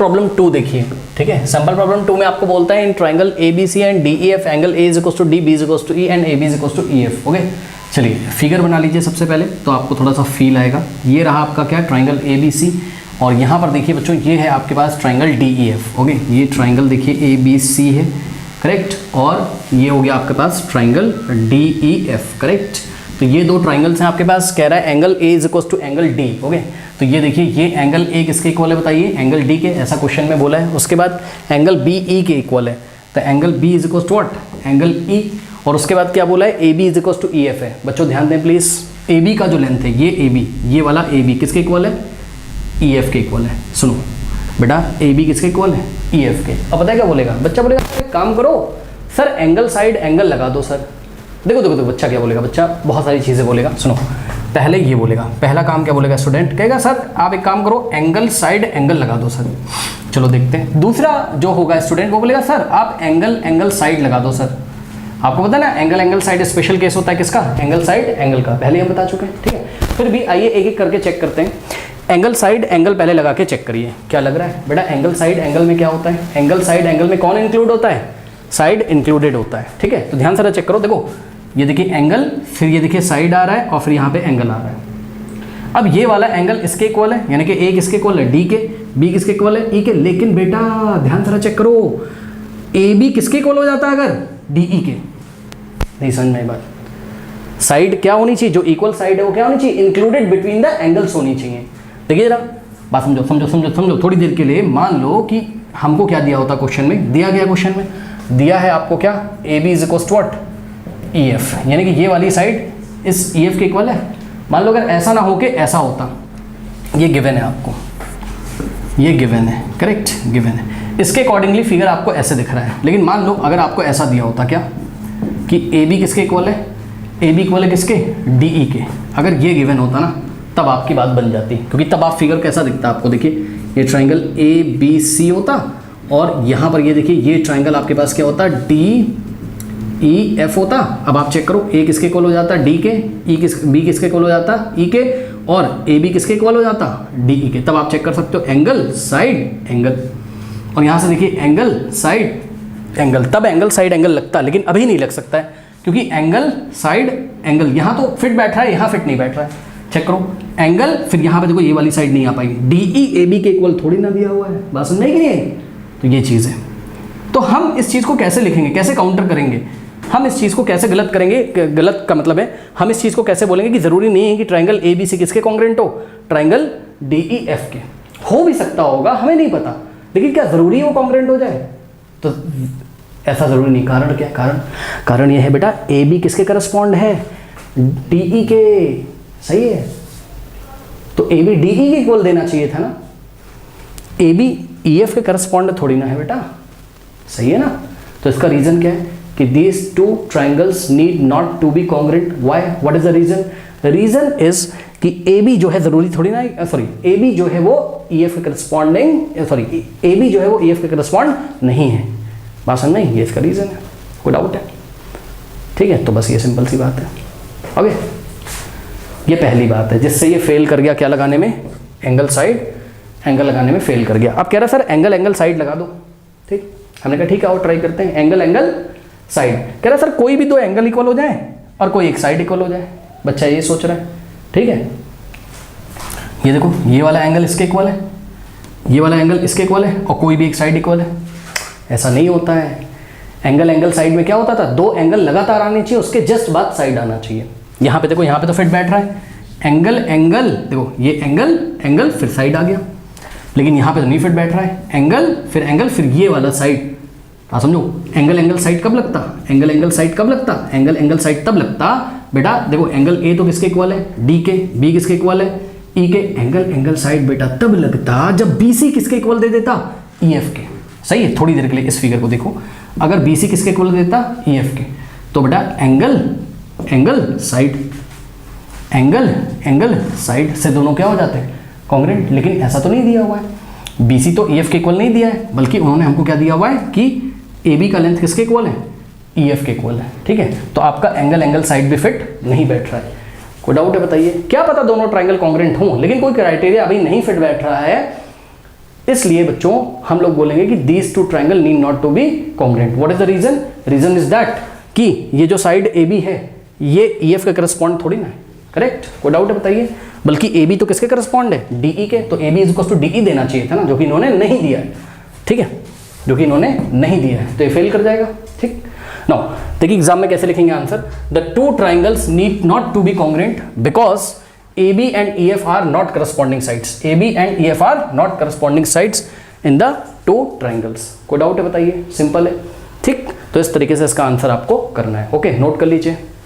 Problem 2 देखिए, ठीक है। सिंपल प्रॉब्लम 2 में आपको बोलता है in triangle ABC and DEF angle A is equal to D, B is equal to E and AB is equal to EF। Okay, चलिए figure बना लीजिए सबसे पहले, तो आपको थोड़ा सा फील आएगा। ये रहा आपका क्या, ट्राइंगल ABC, और यहाँ पर देखिए बच्चों ये है आपके पास ट्राइंगल DEF। ओके, ये ट्राइंगल देखिए ABC है, करेक्ट, और ये हो गया आपके पास ट्राइंगल DEF, करेक्ट। तो ये दो ट्राइंगल्स हैं आपके पास, कह रहा है angle A is equal to angle D। Okay, तो ये देखिए ये एंगल A किसके इक्वल है बताइए, एंगल D के, ऐसा क्वेश्चन में बोला है। उसके बाद एंगल BE के इक्वल है, तो angle B is equal to what, angle E। और उसके बाद क्या बोला है, AB is equal to EF है। बच्चों ध्यान दें प्लीज, AB का जो लेंथ है ये AB, ये वाला AB किसके इक्वल है, EF के इक्वल है। सुनो बेटा, AB किसके इक्वल है, EF के। अब पता है क्या बोलेगा बच्चा, बोलेगा एक काम करो सर, एंगल साइड एंगल लगा दो सर। देखो देखो देखो बच्चा क्या बोलेगा, बच्चा बहुत सारी चीज़ें बोलेगा। सुनो, पहले ये बोलेगा, पहला काम क्या बोलेगा स्टूडेंट, कहेगा सर आप एक काम करो एंगल साइड एंगल लगा दो सर। चलो देखते हैं। दूसरा जो होगा स्टूडेंट वो बोलेगा सर आप एंगल साइड लगा दो सर। आपको पता है ना एंगल साइड स्पेशल केस होता है किसका, एंगल साइड एंगल का, पहले हम बता चुके हैं, ठीक है। फिर भी आइए एक एक करके चेक करते हैं। एंगल साइड एंगल पहले लगा के चेक करिए क्या लग रहा है बेटा। एंगल साइड एंगल में क्या होता है, एंगल साइड एंगल में कौन इंक्लूड होता है, साइड इंक्लूडेड होता है, ठीक है। तो ध्यान से चेक करो, देखो ये देखिए एंगल, फिर ये देखिए साइड आ रहा है, और फिर यहाँ पे एंगल आ रहा है। अब ये वाला एंगल इसके इक्वल है, यानी कि A किसके इक्वल है, D के, B किसके इक्वल है, E के। लेकिन बेटा ध्यान से चेक करो, AB किसके इक्वल हो जाता है अगर, DE के। नहीं समझ में बात, साइड क्या होनी चाहिए, जो इक्वल साइड है वो क्या होनी चाहिए, इंक्लूडेड बिटवीन द एंगल्स होनी चाहिए। देखिए जरा बात समझो समझो समझो समझो थोड़ी देर के लिए। मान लो कि हमको क्या दिया होता क्वेश्चन में, दिया गया क्वेश्चन में दिया है आपको क्या, AB is equal to what, EF, यानी कि ये वाली साइड इस EF के इक्वल है। मान लो अगर ऐसा ना हो के ऐसा होता, ये गिवन है आपको, ये गिवन है, करेक्ट, गिवन है। इसके अकॉर्डिंगली फिगर आपको ऐसे दिख रहा है। लेकिन मान लो अगर आपको ऐसा दिया होता क्या, कि AB किसके इक्वल है, AB इक्वल है किसके, DE के। अगर ये गिवन होता ना तब आपकी बात बन जाती, क्योंकि तब आप फिगर कैसा दिखता आपको, देखिए ये ट्राइंगल ABC होता, और यहाँ पर ये देखिए ये ट्राइंगल आपके पास क्या होता, DEF होता। अब आप चेक करो, A किसके इक्वल हो जाता, D के, B किसके इक्वल हो जाता, E के, और AB किसके इक्वल हो जाता, DE के। तब आप चेक कर सकते हो एंगल साइड एंगल, और यहाँ से देखिए एंगल साइड एंगल, तब एंगल साइड एंगल लगता। लेकिन अभी नहीं लग सकता है, क्योंकि एंगल साइड एंगल यहाँ तो फिट बैठ रहा है, यहाँ फिट नहीं बैठ रहा है। चेक करो एंगल, फिर यहाँ पे देखो ये वाली साइड नहीं आ पाएगी, DE AB के इक्वल थोड़ी ना दिया हुआ है, बात समझ नहीं है। तो ये चीज़ है। तो हम इस चीज़ को कैसे लिखेंगे, कैसे काउंटर करेंगे, हम इस चीज़ को कैसे गलत करेंगे, गलत का मतलब है हम इस चीज़ को कैसे बोलेंगे कि ज़रूरी नहीं है कि ट्राइंगल ABC किसके कॉन्ग्रेंट हो, ट्राइंगल DEF के। हो भी सकता होगा, हमें नहीं पता, लेकिन क्या ज़रूरी है वो कॉन्ग्रेंट हो जाए, तो ऐसा ज़रूरी नहीं। कारण क्या है, कारण यह है बेटा AB किसके करस्पॉन्ड है, DE के, सही है। तो AB DE के इक्वल देना चाहिए था ना, AB EF के करस्पॉन्ड थोड़ी ना है बेटा, सही है ना। तो इसका रीज़न क्या है कि these two triangles need not to be congruent. Why? What is the reason? The reason is कि AB जो है ज़रूरी थोड़ी ना, सॉरी AB जो है वो EF के करस्पॉन्डिंग, सॉरी AB जो है वो EF के करस्पॉन्ड नहीं है, बात समझ में, ये इसका रीज़न है, कोई डाउट है, ठीक है। तो बस ये सिंपल सी बात है। ओके, ये पहली बात है जिससे ये फेल कर गया क्या लगाने में, एंगल साइड एंगल लगाने में फेल कर गया। अब कह रहा सर एंगल साइड लगा दो, ठीक। हमने कहा ठीक है और ट्राई करते हैं एंगल साइड। कह रहा सर कोई भी दो एंगल इक्वल हो जाए और कोई एक साइड इक्वल हो जाए, बच्चा ये सोच रहा है, ठीक है। ये देखो ये वाला एंगल इसके इक्वल है, ये वाला एंगल इसके इक्वल है, और कोई भी एक साइड इक्वल है। ऐसा नहीं होता है। एंगल साइड में क्या होता था, दो एंगल लगातार आने चाहिए, उसके जस्ट बाद साइड आना चाहिए। यहाँ पे देखो, यहाँ पे तो फिट बैठ रहा है, एंगल देखो ये एंगल फिर साइड आ गया, लेकिन यहाँ पे तो नहीं फिट बैठ रहा है, एंगल फिर ये वाला साइड। हाँ समझो, एंगल साइड कब लगता, एंगल साइड कब लगता, एंगल साइड तब लगता बेटा, देखो एंगल A तो किसके इक्वल है, D के, B किसके इक्वल है, E के। एंगल साइड बेटा तब लगता जब BC किसके इक्वल दे देता, EF के। सही है। थोड़ी देर के लिए इस फिगर को देखो, अगर BC किसके इक्वल दे देता, EF के, तो बेटा एंगल साइड से दोनों क्या हो जाते हैं, कॉन्ग्रेंट। लेकिन ऐसा तो नहीं दिया हुआ है, BC तो EF के इक्वल नहीं दिया है, बल्कि उन्होंने हमको क्या दिया हुआ है कि AB का लेंथ किसके इक्वल है, EF के इक्वल है, ठीक है। तो आपका एंगल साइड भी फिट नहीं बैठ रहा है। कोई डाउट है बताइए। क्या पता दोनों ट्राइंगल कॉन्ग्रेंट हों, लेकिन कोई क्राइटेरिया अभी नहीं फिट बैठ रहा है, इसलिए बच्चों हम लोग बोलेंगे कि these two triangle need not to be congruent. What is the reason? Reason is that कि ये जो साइड ए बी है ये ई एफ के करस्पॉन्ड थोड़ी ना है, करेक्ट? कोई डाउट है बताइए? बल्कि ए बी तो किसके करस्पॉन्ड है? डी ई के, तो A B is equal to D E देना चाहिए था ना, जो कि इन्होंने नहीं दिया है, ठीक है, जो कि इन्होंने नहीं दिया है, तो ये फेल कर जाएगा, ठीक। नाउ देखिए एग्जाम में कैसे लिखेंगे answer, the two triangles need not to be congruent because AB and EF are not corresponding sides. AB and EF are not corresponding sides in the two triangles. कोई doubt है बताइए? Simple है, ठीक। तो इस तरीके से इसका आंसर आपको करना है, ओके, नोट कर लीजिए।